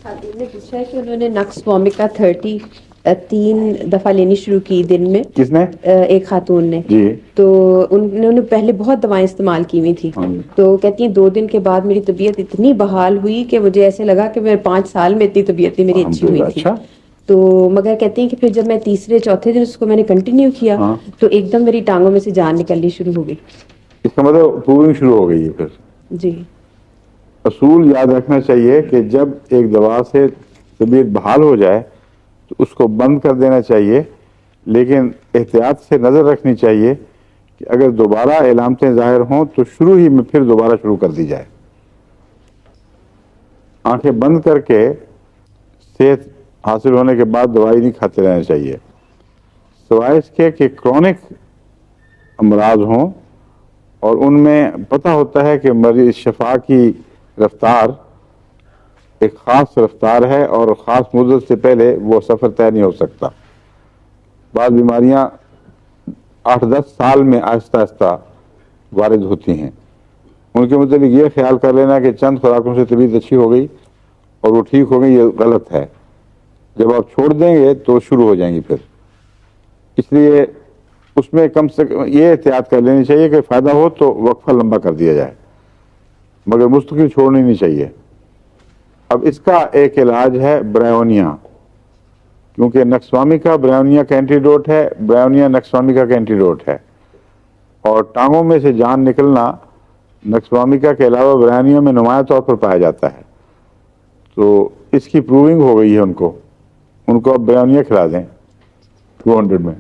خاتون نے پوچھا ہے کہ انہوں نے نقص وامکا 3 دفعہ لینی شروع کی دن میں. کس نے؟ ایک خاتون نے. جی. تو انہوں نے پہلے بہت دوائیں استعمال کی ہوئی تھی. تو کہتی ہیں 2 دن کے بعد میری طبیعت اتنی بحال ہوئی کہ مجھے ایسے لگا کہ میں 5 سال میں اتنی طبیعت میری اچھی ہوئی تھی. اچھا. تو مگر کہتی ہیں کہ پھر جب میں تیسرے چوتھے دن اس کو میں نے کنٹینیو کیا تو ایک دم میری ٹانگوں میں سے جان نکلنی شروع ہو گئی. اس کا مطلب پروونگ شروع ہو گئی ہے پھر. جی. اصول یاد رکھنا چاہیے کہ جب ایک دوا سے طبیعت بحال ہو جائے تو اس کو بند کر دینا چاہیے، لیکن احتیاط سے نظر رکھنی چاہیے کہ اگر دوبارہ علامتیں ظاہر ہوں تو شروع ہی میں پھر دوبارہ شروع کر دی جائے. آنکھیں بند کر کے صحت حاصل ہونے کے بعد دوائی نہیں کھاتے رہنا چاہیے، سوائے اس کے کہ کرونک امراض ہوں اور ان میں پتہ ہوتا ہے کہ مریض شفا کی رفتار ایک خاص رفتار ہے اور خاص مدت سے پہلے وہ سفر طے نہیں ہو سکتا. بعض بیماریاں 8-10 سال میں آہستہ آہستہ وارد ہوتی ہیں. ان کے متعلق یہ خیال کر لینا کہ چند خوراکوں سے طبیعت اچھی ہو گئی اور وہ ٹھیک ہو گئی، یہ غلط ہے. جب آپ چھوڑ دیں گے تو شروع ہو جائیں گی پھر. اس لیے اس میں کم سے کم یہ احتیاط کر لینی چاہیے کہ فائدہ ہو تو وقفہ لمبا کر دیا جائے، مگر مستقل چھوڑنی نہیں چاہیے. اب اس کا ایک علاج ہے برائیونیا، کیونکہ نقصوامی کا برائیونیا کا اینٹیڈوٹ ہے، برائیونیا نقصوامیکا کا اینٹیڈوٹ ہے. اور ٹانگوں میں سے جان نکلنا نقصوامیکا کے علاوہ برائیونیا میں نمایاں طور پر پایا جاتا ہے. تو اس کی پروونگ ہو گئی ہے ان کو اب برائیونیا کھلا دیں 200 میں.